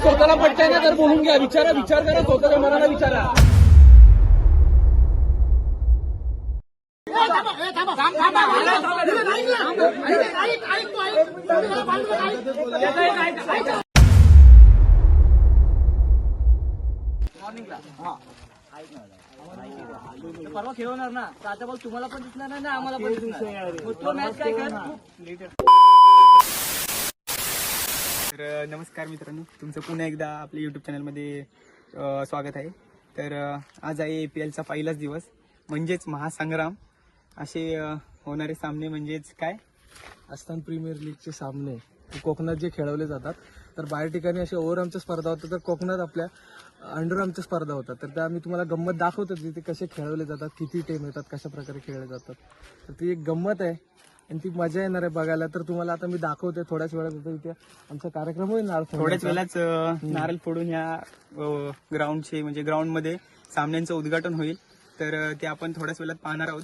स्वतःला पटतंय ना तर बोलून घ्या. विचार करा, स्वतःच्या मनाला विचारा. परवा खेळवणार ना, तर आता बॉल तुम्हाला पण दिसणार नाही ना आम्हाला पण दिसणार. मॅच काय कर. तर नमस्कार मित्रांनो, तुमचं पुन्हा एकदा आपल्या यूट्यूब चॅनलमध्ये स्वागत आहे. तर आज आहे APLचा पहिलाच दिवस, म्हणजेच महासंग्राम. असे होणारे सामने म्हणजेच काय आस्थान प्रीमियर लीगचे सामने कोकणात जे खेळवले जातात. तर बाहेर ठिकाणी असे ओव्हरआर्मच्या स्पर्धा होतात, तर कोकणात आपल्या अंडरआर्मच्या स्पर्धा होतात. तर त्या आम्ही तुम्हाला गंमत दाखवतो, तिथे कसे खेळवले जातात, किती टीम येतात, कशा प्रकारे खेळले जातात. तर ती एक गंमत आहे आणि ती मजा येणार आहे बघायला. तर तुम्हाला आता मी दाखवते थोड्याच वेळात. इथे आमचा कार्यक्रम होईल थोड्याच वेळाच नारळ फोडून ह्या ग्राउंडचे म्हणजे ग्राउंडमध्ये सामन्यांचं उद्घाटन होईल. तर ते आपण थोड्याच वेळात पाहणार आहोत.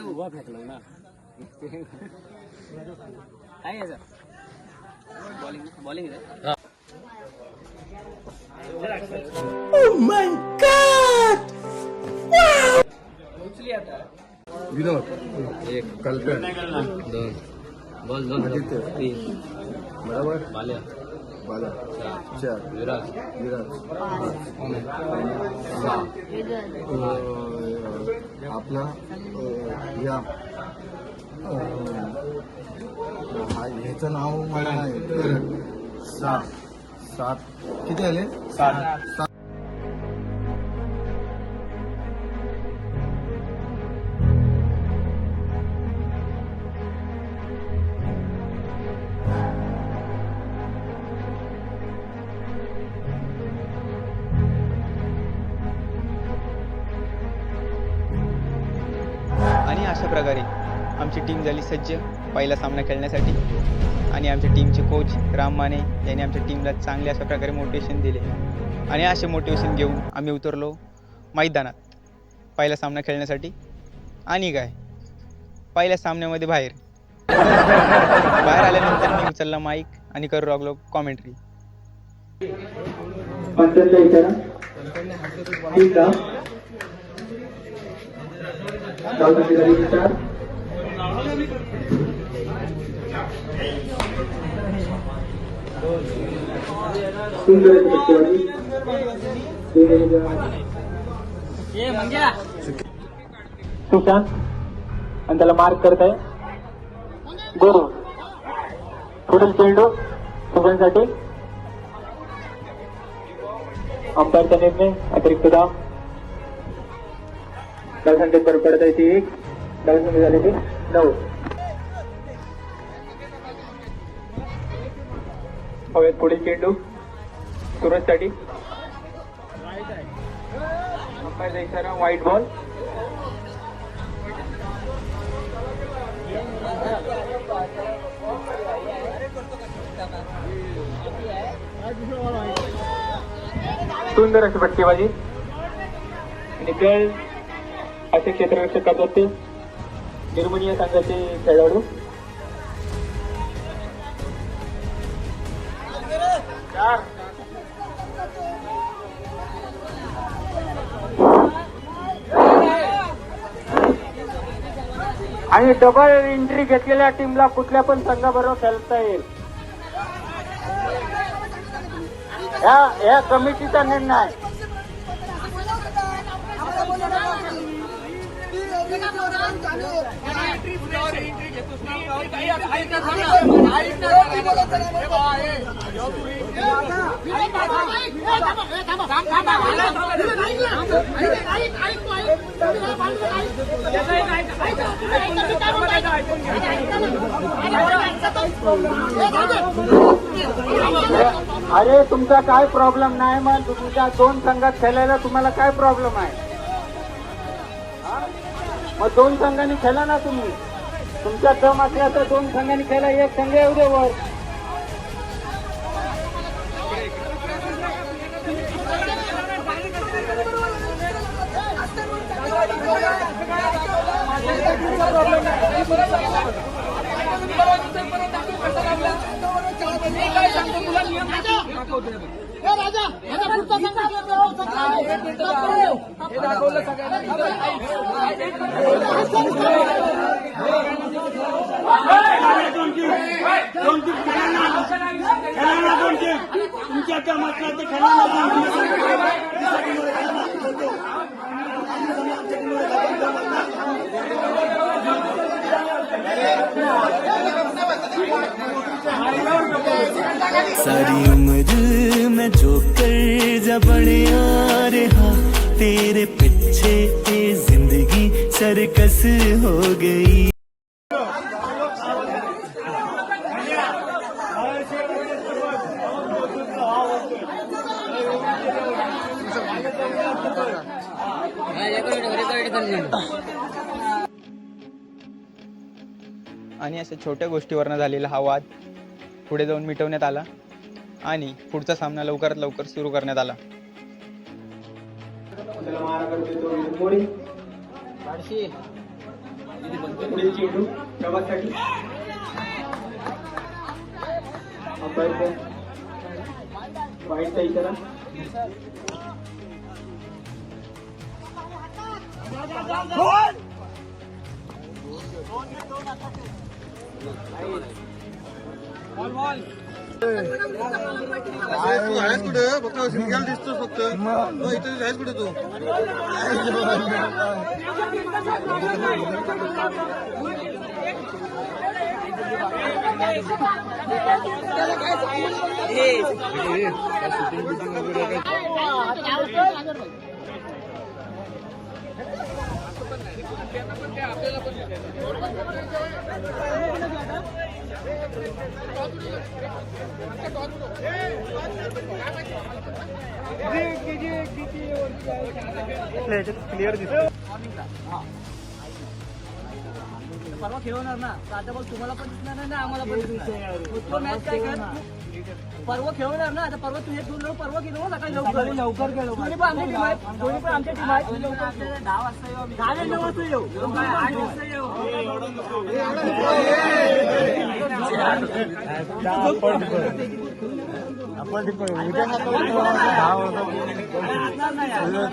उभा फेकलो ना काय आहे बॉलिंग विनोद एक, कल्पन 2, बॉल 2, 3 बरोबर, बाल्या 4, विराज 6 आपला या ह्याचं नाव मला नाही. 7 किती आले? 7. आणि अशा प्रकारे आमची टीम झाली सज्ज पहिला सामना खेळण्यासाठी. आणि आमच्या टीमचे कोच राम माने यांनी आमच्या टीमला चांगले अशा प्रकारे मोटिवेशन दिले. आणि असे मोटिवेशन घेऊन आम्ही उतरलो मैदानात पहिला सामना खेळण्यासाठी. आणि काय पहिल्या सामन्यामध्ये बाहेर आल्यानंतर मी उचलला माईक आणि करू लागलो कॉमेंट्री. सुशांत आणि त्याला मार्क करत आहे. गुरु पुढील चेंडू सुशांतसाठी. अंपायरचा निर्णय अतिरिक्त धाव. धावसंख्येवर पडत आहे ती 1. धावसंख्या झाली ती 9. हवेत पुढील चेंडू सुरजसाठी. अंपायरचा इशारा व्हाईट बॉल. सुंदर अशी फटकेबाजी. आणि खेळ असे क्षेत्ररक्षक करत होते जर्मनी संघाचे खेळाडू. आणि डबल एंट्री घेतलेल्या टीमला कुठल्या पण संघाबरोबर खेळता येईल. या कमिटीचा निर्णय आहे. अरे तुमचा काय प्रॉब्लेम नाही, मग तुमच्या दोन संघात खेळायला तुम्हाला काय प्रॉब्लेम आहे? मग दोन संघांनी खेळा ना तुम्ही. तुमच्या दम असल्या तर दोन संघांनी खेळा, एक संघ येऊ दे वर. सारी उम्र मैं जो कर जबड़े आ रहा, तेरे पीछे ये जिंदगी सरकस हो गई. आणि अशा छोट्या गोष्टीवरनं झालेला हा वाद पुढे जाऊन मिटवण्यात आला आणि पुढचा सामना लवकरात लवकर सुरू करण्यात आला. आहेस कुठे फक्त सिंगल दिसतोस फक्त इथे आहेस कुठे तू क्लिअर दिसतो. परवा खेळवणार ना, तर आता बघ तुम्हाला पण दिसणार नाही ना आम्हाला पण दिसणार. तो मॅच काय कर, परवा खेळवणार ना, आता परवा तुझे दोन लोक परवा गेलो सकाळी लवकर गेलो. दोन्ही पण आमची टीम आहे, दोन्ही पण आमच्या टीम आहे. 10 वाजता येऊ, 9 वाजता येऊ, 8 वाजता येऊ.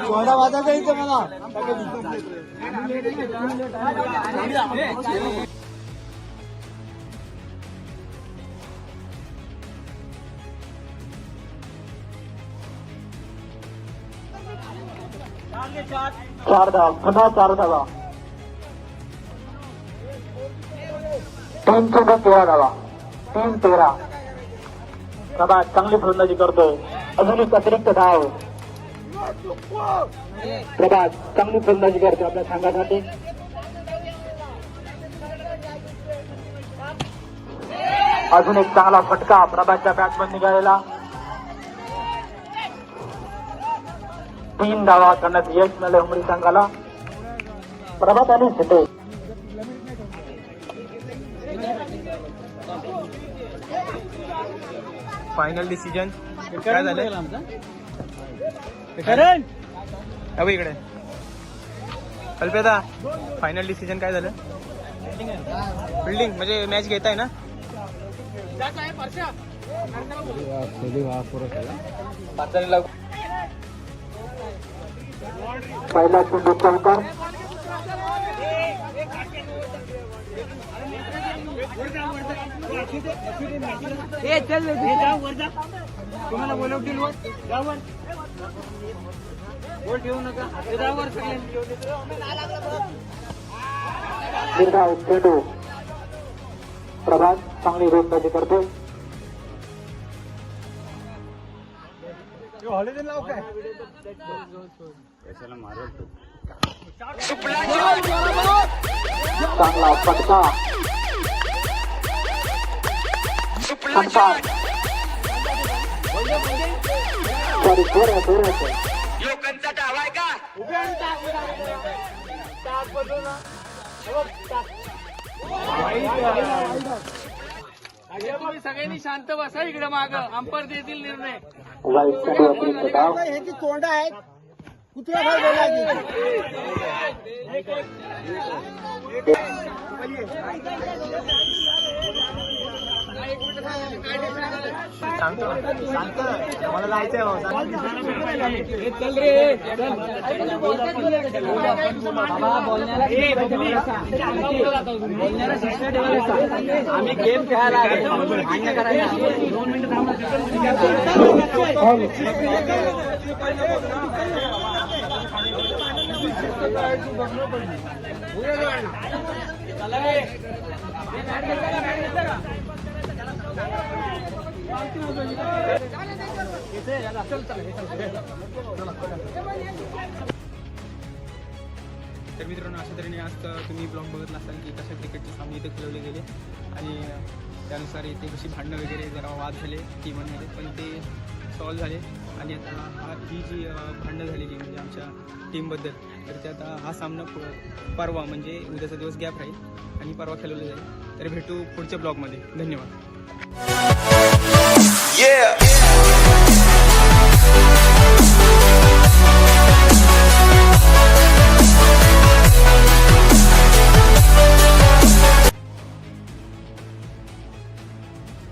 चोडा वाजायचा इथे मला चार धावा, पुन्हा 4 धावा. 3 सोबत 13 धावा, 3-13. प्रभात चांगली फलंदाजी करतोय. अजून एक अतिरिक्त धाव. प्रभात चांगली फलंदाजी करतोय आपल्या संघासाठी. अजून एक चांगला फटका प्रभातच्या बॅटमन निघालेला. 3 धावा करण्यात यश मिळाले उमरी संघाला. प्रभात आणि सिद्धेश. फायनल डिसिजन काय झालं? करण अबे इकडे कल्पेदा फायनल डिसिजन काय झालं? फिल्डिंग म्हणजे मॅच घेताय ना? पहिला चेंडू चौकार तुम्हाला बोलवतील वर जावर वर ठेवू नका जावर सगळे निर्धाव चेंडू प्रभात चांगली गोलंदाजी करतोय. चांगला फटका सॉरी जोरात तुम्ही सगळ्यांनी शांत बसा इकडे माग अंपर देतील निर्णय वाईट चेंडू अतिरिक्त धाव. आम्ही गेम खेळायला अन्य करायला 2 मिनिटं तर मित्रांनो, अशा तऱ्हेने आज तुम्ही ब्लॉग बघितला असाल की कशा क्रिकेटचे सामने इथे खेळवले गेले आणि त्यानुसार इथे कशी भांडणं वगैरे जरा वाद झाले टीमांमध्ये, पण ते सॉल्व्ह झाले. आणि आता ही जी भांडणं झालेली म्हणजे आमच्या टीमबद्दल, तर ते आता हा सामना परवा म्हणजे उद्याचा दिवस गॅप राहील आणि परवा खेळवलं जाईल. तर भेटू पुढच्या ब्लॉगमध्ये. धन्यवाद.